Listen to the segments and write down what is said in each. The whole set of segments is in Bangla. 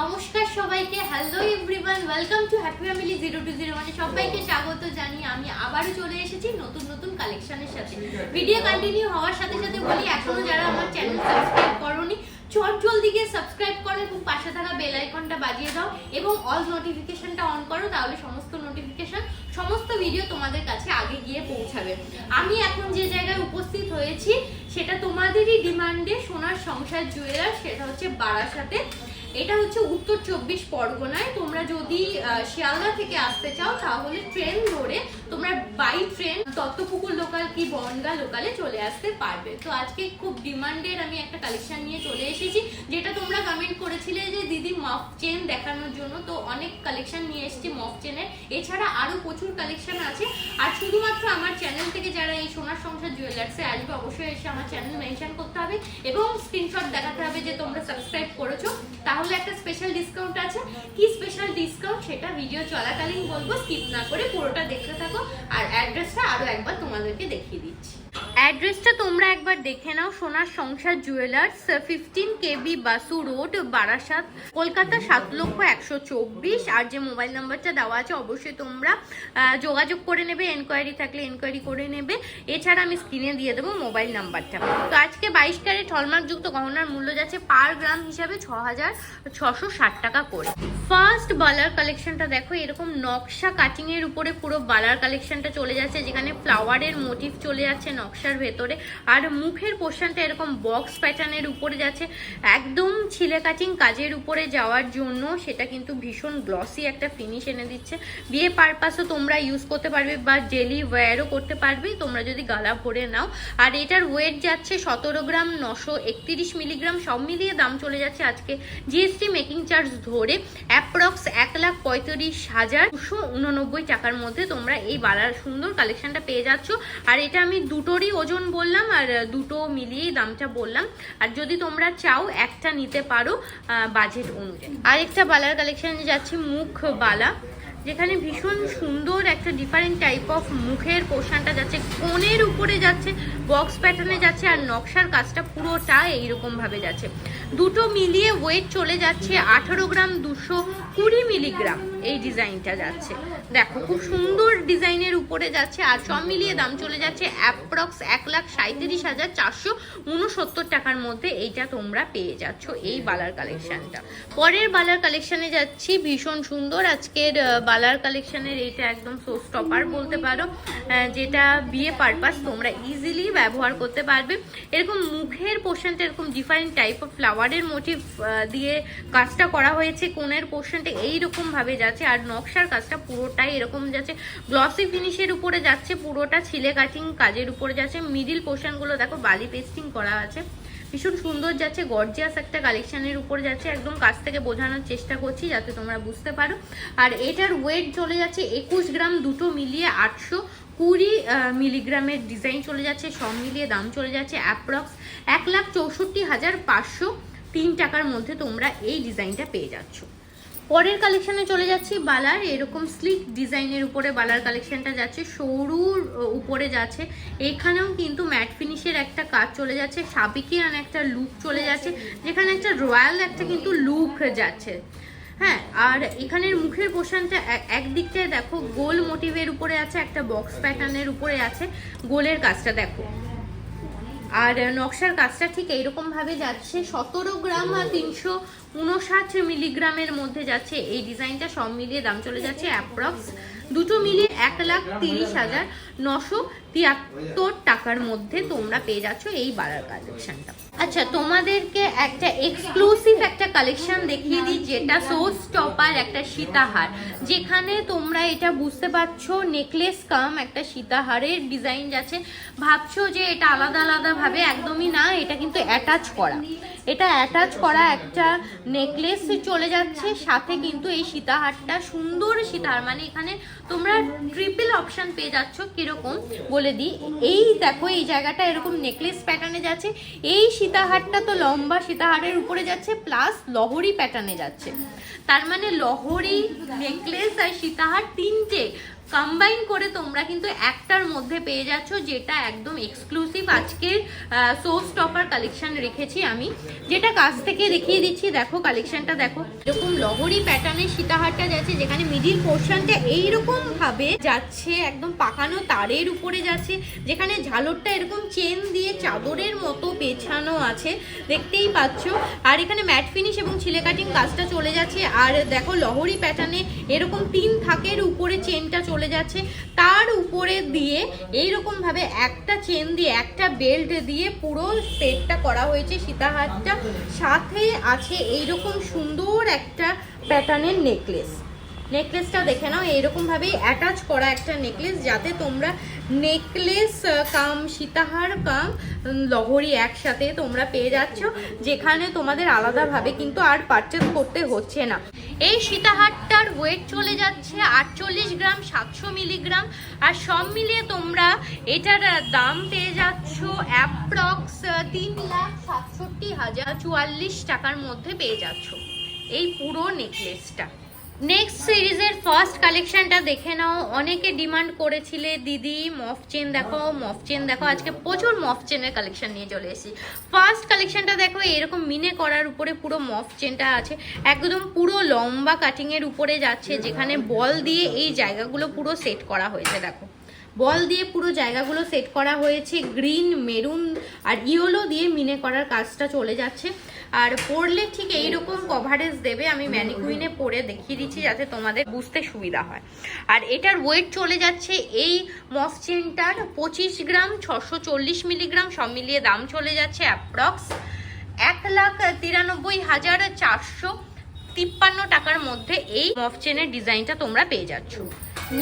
নমস্কার সবাইকে, hello everyone, welcome to happy family 020। মানে সবাইকে স্বাগত জানিয়ে আমি আবারও চলে এসেছি নতুন নতুন কালেকশনের সাথে। ভিডিও কন্টিনিউ হওয়ার সাথে সাথে বলি, এখনো যারা আমার চ্যানেল সাবস্ক্রাইব করোনি চট জলদি গিয়ে সাবস্ক্রাইব করো এবং পাশে থাকা বেল আইকনটা বাজিয়ে দাও এবং অল নোটিফিকেশনটা অন করো, তাহলে সমস্ত নোটিফিকেশন সমস্ত ভিডিও তোমাদের কাছে আগে গিয়ে পৌঁছাবে। আমি এখন যে জায়গায় উপস্থিত হয়েছি সেটা তোমাদেরই ডিমান্ডে সোনার সংসার জুয়েলার, সেটা হচ্ছে বারাসাতে। এটা হচ্ছে উত্তর 24 পরগনায়। তোমরা যদি শিয়ালদা থেকে আসতে চাও তাহলে ট্রেন ধরে তোমরা বাই ট্রেন দত্তপুকুর লোকাল কি বনগা লোকালে চলে আসতে পারবে। তো আজকে খুব ডিমান্ডেড আমি একটা কালেকশন নিয়ে চলে এসেছি, যেটা তোমরা কমেন্ট করেছিলে যে দিদি মফ চেন দেখানোর জন্য। তো অনেক কালেকশন নিয়ে এসেছি মফ চেনের, এছাড়া আরো প্রচুর কালেকশন আছে। আর শুধুমাত্র আমার চ্যানেল থেকে যারা এই সোনার সংসার জুয়েলার্সে আসবে অবশ্যই এসে আমার চ্যানেল মেনশন করতে হবে এবং স্ক্রিনশট দেখাতে হবে যে তোমরা সাবস্ক্রাইব করেছো, তাহলে একটা স্পেশাল ডিসকাউন্ট আছে। কি স্পেশাল ডিসকাউন্ট সেটা ভিডিও চলাকালীন বলবো, স্কিপ না করে পুরোটা দেখতে থাকো। আর অ্যাড্রেসটা আরো একবার তোমাদেরকে দেখিয়ে দিচ্ছি। অ্যাড্রেসটা তোমরা একবার দেখে নাও, সোনার সংসার jewellers, 15 KB Basu road, Barasat, Kolkata 7,01,24। আর যে মোবাইল নাম্বারটা দেওয়া আছে অবশ্যই তোমরা যোগাযোগ করে নেবে, এনকোয়ারি থাকলে এনকোয়ারি করে নেবে। এছাড়া আমি স্ক্রিনে দিয়ে দেবো মোবাইল নাম্বারটা। তো আজকে 22 ক্যারেট হলমার্কযুক্ত গহনার মূল্য যাচ্ছে পার গ্রাম হিসাবে 6,660 টাকা করে। ফার্স্ট বালার কালেকশনটা দেখো, এরকম নকশা কাটিং এর উপরে পুরো বালার কালেকশনটা চলে যাচ্ছে, যেখানে ফ্লাওয়ারের মোটিভ চলে যাচ্ছে নকশার ভেতরে। আর মুখের পোর্শনটা এরকম বক্স প্যাটার্নের উপরে যাচ্ছে, একদম ছিলে কাটিং কাজের উপরে যাওয়ার জন্য সেটা কিন্তু ভীষণ গ্লসি একটা ফিনিশ এনে দিচ্ছে। বিয়ে পারপাসও তোমরা ইউজ করতে পারবে বা ডেলি ওয়্যারও করতে পারবে তোমরা যদি গালা ভরে নাও। আর এটার ওয়েট যাচ্ছে 17 গ্রাম, 931 মিলিগ্রাম, সব মিলিয়ে দাম চলে যাচ্ছে আজকে জিএসটি মেকিং চার্জ ধরে অ্যাপ্রক্স 1,35,289 টাকার মধ্যে তোমরা এই বালার সুন্দর কালেকশনটা পেয়ে যাচ্ছ। আর এটা আমি দুটোরই ওজন বললাম আর দুটো মিলিয়েই দামটা বললাম। আর যদি তোমরা চাও একটা নিতে পারো বাজেট অনুযায়ী। আরেকটা বালার কালেকশনে যাচ্ছে মুখ বালা, যেখানে ভীষণ সুন্দর একটা ডিফারেন্ট টাইপ অফ মুখের পোর্শনটা যাচ্ছে, কোণের উপরে যাচ্ছে, বক্স প্যাটার্নে যাচ্ছে, আর নকশার কাজটা পুরোটা এইরকম ভাবে যাচ্ছে। দুটো মিলিয়ে ওয়েট চলে যাচ্ছে 18 গ্রাম, 220 মিলিগ্রাম এই ডিজাইনটা যাচ্ছে। দেখো খুব সুন্দর ডিজাইনের উপরে যাচ্ছে। আর সব মিলিয়ে দাম চলে যাচ্ছে অ্যাপ্রক্স 1,37,469 টাকার মধ্যে এইটা তোমরা পেয়ে যাচ্ছ এই বালার কালেকশনটা। পরের বালার কালেকশনে যাচ্ছি, ভীষণ সুন্দর আজকের বালার কালেকশনের এইটা একদম শো স্টপার বলতে পারো, যেটা বিয়ে পারপাস তোমরা ইজিলি ব্যবহার করতে পারবে। এরকম মুখের পোর্শনটা এরকম ডিফারেন্ট টাইপ অফ ফ্লাওয়ারের মোটিভ দিয়ে কাজটা করা হয়েছে, কোণের পোর্শনটা এইরকম ভাবে যাচ্ছে, আর নকশার কাজটা পুরোটাই এরকম যাচ্ছে, গ্লসি ফিনিশের উপরে যাচ্ছে, পুরোটা ছিলে কাটিং কাজের উপরে যাচ্ছে। মিডিল পোর্শনগুলো দেখো বালি পেস্টিং করা আছে, ভীষণ সুন্দর যাচ্ছে, গর্জিয়াস একটা কালেকশনের উপরে যাচ্ছে। একদম কাছ থেকে বোঝানোর চেষ্টা করছি যাতে তোমরা বুঝতে পারো। আর এটার ওয়েট চলে যাচ্ছে 21 গ্রাম, দুটো মিলিয়ে 820 মিলিগ্রামের ডিজাইন চলে যাচ্ছে, সব মিলিয়ে দাম চলে যাচ্ছে অ্যাপ্রক্স 1,64,503 টাকার মধ্যে তোমরা এই ডিজাইনটা পেয়ে যাচ্ছ। পরের কালেকশনে চলে যাচ্ছি বালার, এরকম স্লিক ডিজাইনের উপরে বালার কালেকশনটা যাচ্ছে, সরুর উপরে যাচ্ছে, এখানেও কিন্তু ম্যাট ফিনিশের একটা কাজ চলে যাচ্ছে, সাবিকিয়ান একটা লুক চলে যাচ্ছে, যেখানে একটা রয়্যাল একটা কিন্তু লুক যাচ্ছে। হ্যাঁ, আর এখানের মুখের পোর্শনটা একদিকটায় দেখো গোল মোটিভের উপরে আছে, একটা বক্স প্যাটার্নের উপরে আছে, গোলের কাজটা দেখো। আর নকশার কাজটা ঠিক এইরকম ভাবে যাচ্ছে, 17 গ্রাম আর 359 মিলিগ্রামের মধ্যে যাচ্ছে এই ডিজাইনটা। সব মিলিয়ে দাম চলে যাচ্ছে অ্যাপ্রক্স দুটো মিলিয়ে 1,30,973 টাকার মধ্যে তোমরা পেয়ে যাচ্ছ এই বালার কালেকশনটা। আচ্ছা, তোমাদেরকে একটা এক্সক্লুসিভ একটা কালেকশন দেখিয়ে দিই, যেটা সো স্টপার একটা সীতাহার, যেখানে তোমরা এটা বুঝতে পারছো নেকলেস কাম একটা সীতাহারের ডিজাইন যাচ্ছে। ভাবছো যে এটা আলাদা আলাদা ভাবে, একদমই না, এটা কিন্তু অ্যাটাচ করা, এটা অ্যাটাচ করা একটা নেকলেস চলে যাচ্ছে, সাথে কিন্তু এই সীতাহারটা সুন্দর সীতাহার, মানে এখানে তোমরা ট্রিপল অপশন পেয়ে যাচ্ছ। কিরকম বলে দিই, এই দেখো এই জায়গাটা এরকম নেকলেস প্যাটার্নে যাচ্ছে, এই সীতাহারটা তো লম্বা সীতাহারের উপরে যাচ্ছে, প্লাস লহরি প্যাটার্নে যাচ্ছে। তার মানে লহরি, নেকলেস আর সীতাহার তিনটে কম্বাইন করে তোমরা কিন্তু একটার মধ্যে পেয়ে যাচ্ছ, যেটা একদম এক্সক্লুসিভ আজকের শো স্টপার কালেকশন রেখেছি আমি, যেটা কাছ থেকে দেখিয়ে দিচ্ছি। দেখো কালেকশনটা দেখো, এরকম লহরি প্যাটার্নের সীতাহারটা যাচ্ছে, যেখানে মিডিল পোর্শনটা এইরকম ভাবে যাচ্ছে, একদম পাকানো তারের উপরে যাচ্ছে, যেখানে ঝালরটা এরকম চেন দিয়ে চাদরের মতো পেছানো আছে, দেখতেই পাচ্ছ। আর এখানে ম্যাট ফিনিশ এবং ছিলে কাটিং কাজটা চলে যাচ্ছে। আর দেখো লহরি প্যাটার্নে এরকম 3 থাকের উপরে চেনটা চলে যাচ্ছে, তার উপরে দিয়ে এইরকম ভাবে একটা চেন দিয়ে একটা বেল্ট দিয়ে পুরো সেটটা করা হয়েছে সীতাহারটা। সাথে আছে এইরকম সুন্দর একটা প্যাটার্নের নেকলেসটা দেখে নাও, এইরকম ভাবে অ্যাটাচ করা একটা নেকলেস, যাতে তোমরা নেকলেস কাম সীতাহার কাম লহরি একসাথে তোমরা পেয়ে যাচ্ছ, যেখানে তোমাদের আলাদাভাবে কিন্তু আর পারচেজ করতে হচ্ছে না। এই সীতাহারটার ওয়েট চলে যাচ্ছে 48 গ্রাম 700 মিলিগ্রাম। আর সব মিলিয়ে তোমরা এটার দাম পেয়ে যাচ্ছ অ্যাপ্রক্স 3,67,044 টাকার মধ্যে পেয়ে যাচ্ছ এই পুরো নেকলেসটা। নেক্সট সিরিজের ফার্স্ট কালেকশনটা দেখে নাও। অনেকে ডিমান্ড করেছিলে দিদি মফ চেন দেখো, মফ চেন দেখো। আজকে প্রচুর মফ চেনের কালেকশন নিয়ে চলে এসেছি। ফার্স্ট কালেকশনটা দেখো, এরকম মিনে করার উপরে পুরো মফ চেনটা আছে, একদম পুরো লম্বা কাটিংয়ের উপরে যাচ্ছে, যেখানে বল দিয়ে এই জায়গাগুলো পুরো সেট করা হয়েছে। দেখো বল দিয়ে পুরো জায়গাগুলো সেট করা হয়েছে, গ্রিন মেরুন আর ইয়েলো দিয়ে মিনে করার কাজটা চলে যাচ্ছে। আর পরলে ঠিক এইরকম কভারেজ দেবে, আমি ম্যানিকুইনে পরে দেখিয়ে দিচ্ছি যাতে তোমাদের বুঝতে সুবিধা হয়। আর এটার ওয়েট চলে যাচ্ছে এই মফ চেনটার 25 গ্রাম 640 মিলিগ্রাম, সব মিলিয়ে দাম চলে যাচ্ছে অ্যাপ্রক্স 1,93,453 টাকার মধ্যে এই মফ চেনের ডিজাইনটা তোমরা পেয়ে যাচ্ছ।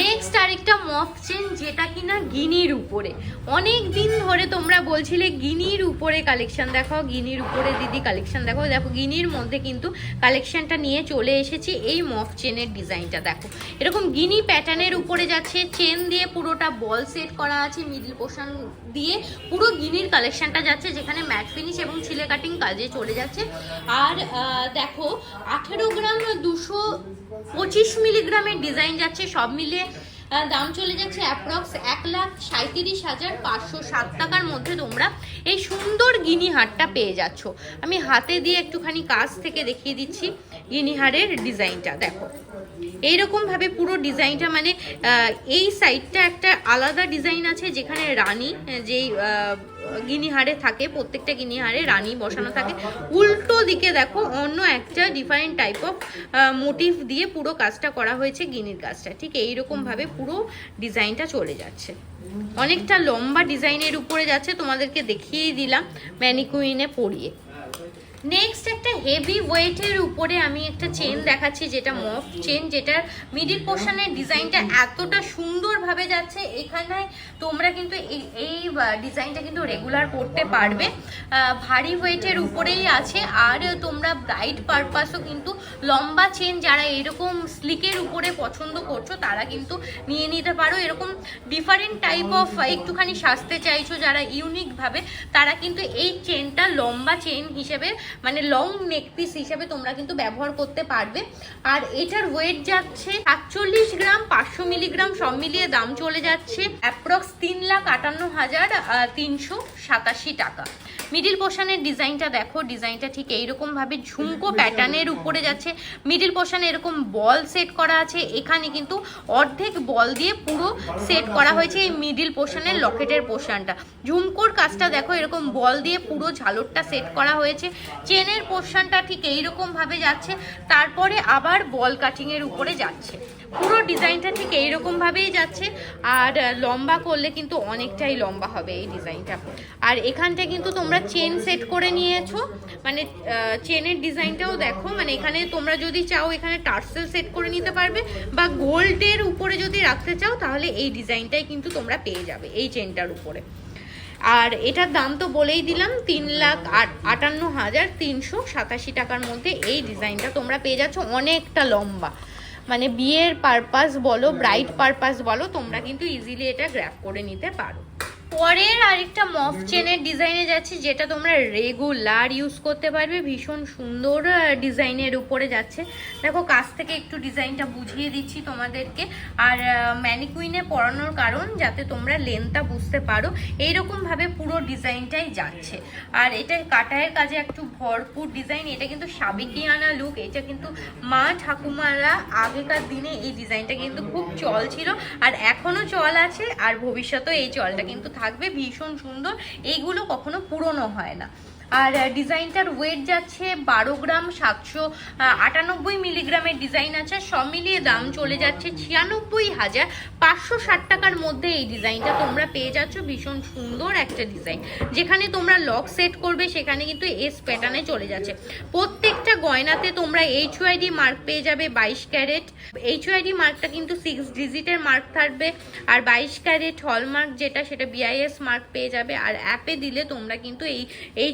নেক্সট আরেকটা মফ চেন, যেটা কিনা গিনির উপরে। অনেক দিন ধরে তোমরা বলছিলে গিনির উপরে কালেকশন দেখাও, গিনির উপরে দিদি কালেকশন দেখো। দেখো গিনির মধ্যে কিন্তু কালেকশনটা নিয়ে চলে এসেছি। এই মফ চেনের ডিজাইনটা দেখো, এরকম গিনি প্যাটার্নের উপরে যাচ্ছে, চেন দিয়ে পুরোটা বল সেট করা আছে, মিডল পোর্শন দিয়ে পুরো গিনির কালেকশনটা যাচ্ছে, যেখানে ম্যাট ফিনিশ এবং ছিলে কাটিং কাজে চলে যাচ্ছে। আর দেখো 18 গ্রাম 225 মিলিগ্রামের ডিজাইন যাচ্ছে, সব মিলিয়ে দাম চলে যাচ্ছে অ্যাপ্রক্স 1,37,507 টাকার মধ্যে তোমরা এই সুন্দর গিনি হারটা পেয়ে যাচ্ছ। আমি হাতে দিয়ে একটুখানি কাছ থেকে দেখিয়ে দিচ্ছি গিনি হারের ডিজাইনটা। দেখো এইরকম ভাবে পুরো ডিজাইনটা, মানে এই সাইডটা একটা আলাদা ডিজাইন আছে, যেখানে রানী যেই গিনিহারে থাকে, প্রত্যেকটা গিনিহারে রানী বসানো থাকে। উল্টো দিকে দেখো অন্য একটা ডিফারেন্ট টাইপ অফ মোটিভ দিয়ে পুরো কাজটা করা হয়েছে, গিনির কাজটা ঠিক এইরকম ভাবে পুরো ডিজাইনটা চলে যাচ্ছে। অনেকটা লম্বা ডিজাইনের উপরে যাচ্ছে, তোমাদেরকে দেখিয়ে দিলাম ম্যানিকুইনে পরিয়ে। নেক্সট একটা হেভি ওয়েটের উপরে আমি একটা চেন দেখাচ্ছি, যেটা মফ চেন, যেটার মিডিল পোর্শনের ডিজাইনটা এতটা সুন্দরভাবে যাচ্ছে। এখানে তোমরা কিন্তু এই ডিজাইনটা কিন্তু রেগুলার করতে পারবে, ভারী ওয়েটের উপরেই আছে। আর তোমরা ব্রাইড পারপাসও কিন্তু লম্বা চেন যারা এরকম স্লিকের উপরে পছন্দ করছো, তারা কিন্তু নিয়ে নিতে পারো। এরকম ডিফারেন্ট টাইপ অফ একটুখানি সাজতে চাইছো যারা ইউনিকভাবে, তারা কিন্তু এই চেনটা লম্বা চেন হিসেবে, মানে লং নেক পিস হিসেবে তোমরা কিন্তু ব্যবহার করতে পারবে। আর এটার ওয়েট যাচ্ছে 47 গ্রাম 500 মিলিগ্রাম, সব মিলিয়ে দাম চলে যাচ্ছে অ্যাপ্রক্স 3,58,387 টাকা। মিডিল পোর্শনের ডিজাইনটা দেখো, ডিজাইনটা ঠিক এইরকম ভাবে ঝুমকো প্যাটার্নের উপরে যাচ্ছে, মিডিল পোর্শনে এরকম বল সেট করা আছে, এখানে কিন্তু অর্ধেক বল দিয়ে পুরো সেট করা হয়েছে এই মিডিল পোর্শনের লকেটের পোর্শনটা। ঝুমকোর কাজটা দেখো, এরকম বল দিয়ে পুরো ঝালরটা সেট করা হয়েছে। চেনের পোর্শনটা ঠিক এইরকম ভাবে যাচ্ছে, তারপরে আবার বল কাটিং এর উপরে যাচ্ছে। পুরো ডিজাইনটা ঠিক এইরকম ভাবেই যাচ্ছে। আর লম্বা করলে কিন্তু অনেকটাই লম্বা হবে এই ডিজাইনটা। আর এখানটা কিন্তু তোমরা চেন সেট করে নিয়েছো, মানে চেনের ডিজাইনটাও দেখো, মানে এখানে তোমরা যদি চাও এখানে টার্সেল সেট করে নিতে পারবে, বা গোল্ডের উপরে যদি রাখতে চাও তাহলে এই ডিজাইনটাই কিন্তু তোমরা পেয়ে যাবে এই চেনটার উপরে। আর এটার দাম তো বলেই দিলাম 3,58,387 টাকার মধ্যে এই ডিজাইনটা তোমরা পেয়ে যাচ্ছ। অনেকটা লম্বা, মানে বিয়ের পারপাস বলো, ব্রাইড পারপাস বলো, তোমরা কিন্তু ইজিলি এটা গ্র্যাব করে নিতে পারো। পরের আরেকটা মফ চেনের ডিজাইনে যাচ্ছে, যেটা তোমরা রেগুলার ইউজ করতে পারবে। ভীষণ সুন্দর ডিজাইনের উপরে যাচ্ছে। দেখো কাছ থেকে একটু ডিজাইনটা বুঝিয়ে দিচ্ছি তোমাদেরকে। আর ম্যানিকুইনে পরানোর কারণ যাতে তোমরা লেন্থটা বুঝতে পারো, এইরকম ভাবে পুরো ডিজাইনটাই যাচ্ছে। আর এটা কাটায়ের কাজে একটু ভরপুর ডিজাইন। এটা কিন্তু সাবেকিয়ানা লুক। এটা কিন্তু মা ঠাকুমারা আগেকার দিনে এই ডিজাইনটা কিন্তু খুব চল ছিল, আর এখনো চল আছে, আর ভবিষ্যতেও এই চলটা কিন্তু থাকবে। ভীষণ সুন্দর, এইগুলো কখনো পুরনো হয় না। আর ডিজাইনটার ওয়েট যাচ্ছে 12 গ্রাম, 798 মিলিগ্রামের ডিজাইন আছে। সব মিলিয়ে দাম চলে যাচ্ছে 96,560 টাকার মধ্যে। এই ডিজাইনটা তোমরা পেয়ে যাচ্ছ। ভীষণ সুন্দর একটা ডিজাইন, যেখানে তোমরা লক সেট করবে সেখানে কিন্তু এস প্যাটার্নে চলে যাচ্ছে। প্রত্যেকটা গয়নাতে তোমরা HYD মার্ক পেয়ে যাবে 22 ক্যারেট। HYD মার্কটা কিন্তু 6 ডিজিটের মার্ক থাকবে। আর 22 ক্যারেট হলমার্ক যেটা, সেটা BIS মার্ক পেয়ে যাবে। আর অ্যাপে দিলে তোমরা কিন্তু এই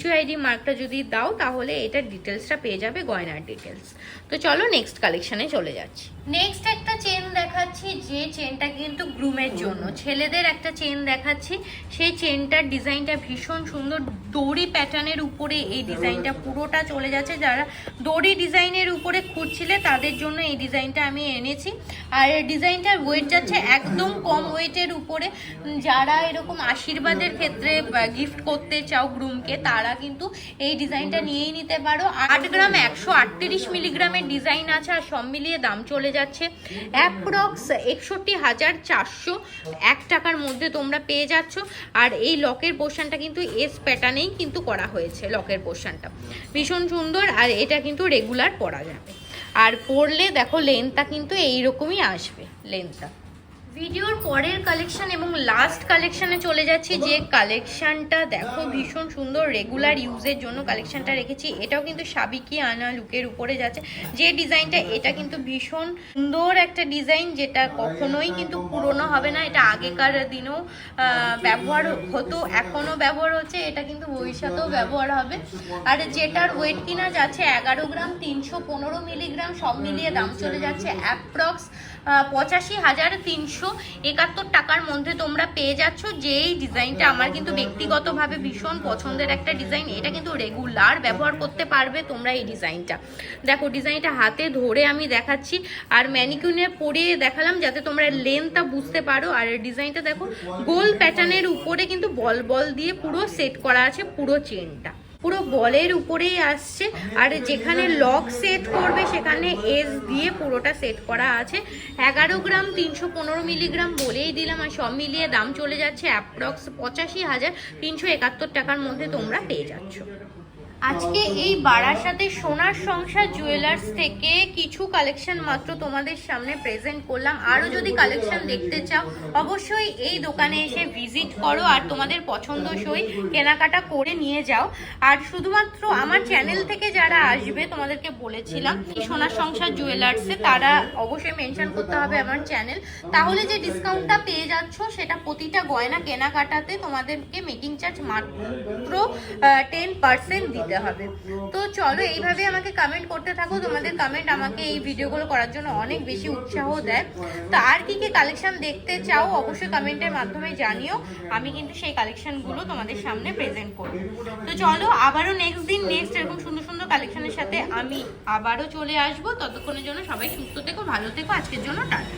HYD মার্কটা যদি দাও তাহলে এটার ডিটেলসটা পেয়ে যাবে, গয়নার ডিটেলস। তো চলো নেক্সট কালেকশনে চলে যাচ্ছি। নেক্সট একটা চেন দেখাচ্ছি, যে চেনটা কিন্তু গ্রুমের জন্য। ছেলেদের একটা চেন দেখাচ্ছি, সেই চেনটার ডিজাইনটা ভীষণ সুন্দর। দড়ি প্যাটার্নের উপরে এই ডিজাইনটা পুরোটা চলে যাচ্ছে। যারা দড়ি ডিজাইনের উপরে খুঁজছিলে তাদের জন্য এই ডিজাইনটা আমি এনেছি। আর ডিজাইনটার ওয়েট যাচ্ছে একদম কম ওয়েটের উপরে। যারা এরকম আশীর্বাদের ক্ষেত্রে গিফট করতে চাও গ্রুমকে, তারা কিন্তু এই ডিজাইনটা নিয়েই নিতে পারো। 8 গ্রাম 138 মিলিগ্রামের ডিজাইন আছে। আর সব মিলিয়ে দাম চলে যাচ্ছে অ্যাপ্রক্স 61,401 টাকার মধ্যে তোমরা পেয়ে যাচ্ছ। আর এই লকের পোর্শনটা কিন্তু এস প্যাটার্নেই কিন্তু করা হয়েছে। লকের পোর্শনটা ভীষণ সুন্দর, আর এটা কিন্তু রেগুলার পরা যাবে। আর পরলে দেখো লেন্থটা কিন্তু এইরকমই আসবে লেন্থটা। ভিডিওর পরের কালেকশন এবং লাস্ট কালেকশনে চলে যাচ্ছি। যে কালেকশনটা দেখো ভীষণ সুন্দর, রেগুলার ইউজের জন্য কালেকশনটা রেখেছি। এটাও কিন্তু সাবেকিয়ানা লুকের উপরে যাচ্ছে। যে ডিজাইনটা, এটা কিন্তু ভীষণ সুন্দর একটা ডিজাইন, যেটা কখনোই কিন্তু পুরনো হবে না। এটা আগেকার দিনেও ব্যবহার হতো, এখনো ব্যবহার হচ্ছে। এটা কিন্তু ভবিষ্যতেও ব্যবহার হবে। আর যেটার ওয়েট কিনা যাচ্ছে 11 গ্রাম 315 মিলিগ্রাম। সব মিলিয়ে দাম চলে যাচ্ছে অ্যাপ্রক্স 85,371 টাকার মধ্যে তোমরা পেয়ে যাচ্ছ। যে এই ডিজাইনটা আমার কিন্তু ব্যক্তিগতভাবে ভীষণ পছন্দের একটা ডিজাইন। এটা কিন্তু রেগুলার ব্যবহার করতে পারবে তোমরা এই ডিজাইনটা। দেখো ডিজাইনটা হাতে ধরে আমি দেখাচ্ছি, আর ম্যানিকুইনে পরিয়ে দেখালাম যাতে তোমরা লেন্থটা বুঝতে পারো। আর ডিজাইনটা দেখো গোল প্যাটার্নের উপরে কিন্তু বল বল দিয়ে পুরো সেট করা আছে। পুরো চেনটা পুরো বলের উপরেই আসছে। আর যেখানে লক সেট করবে সেখানে এস দিয়ে পুরোটা সেট করা আছে। 11 গ্রাম 315 মিলিগ্রাম বলেই দিলাম। আর সব মিলিয়ে দাম চলে যাচ্ছে অ্যাপ্রক্স 85,371 টাকার মধ্যে তোমরা পেয়ে যাচ্ছ। আজকে এই বারাসাতে সোনার সংসার জুয়েলার্স থেকে কিছু কালেকশন মাত্র তোমাদের সামনে প্রেজেন্ট করলাম। আরও যদি কালেকশন দেখতে চাও অবশ্যই এই দোকানে এসে ভিজিট করো, আর তোমাদের পছন্দসই কেনাকাটা করে নিয়ে যাও। আর শুধুমাত্র আমার চ্যানেল থেকে যারা আসবে, তোমাদেরকে বলেছিলাম এই সোনার সংসার জুয়েলার্সে, তারা অবশ্যই মেনশন করতে হবে আমার চ্যানেল। তাহলে যে ডিসকাউন্টটা পেয়ে যাচ্ছ সেটা প্রতিটা গয়না কেনাকাটাতে তোমাদেরকে মেকিং চার্জ মাত্র 10% দিতে হবে। তো চলো এইভাবে আমাকে কমেন্ট করতে থাকো। তোমাদের কমেন্ট আমাকে এই ভিডিওগুলো করার জন্য অনেক বেশি উৎসাহ দেয়। তো আর কি কি কালেকশন দেখতে চাও অবশ্যই কমেন্টের মাধ্যমে জানিও। আমি কিন্তু সেই কালেকশনগুলো তোমাদের সামনে প্রেজেন্ট করব। তো চলো আবারও নেক্সট দিন নেক্সট এরকম সুন্দর সুন্দর কালেকশনের সাথে আমি আবারও চলে আসবো। ততক্ষণের জন্য সবাই সুস্থ থেকো, ভালো থেকো। আজকের জন্য টাটা।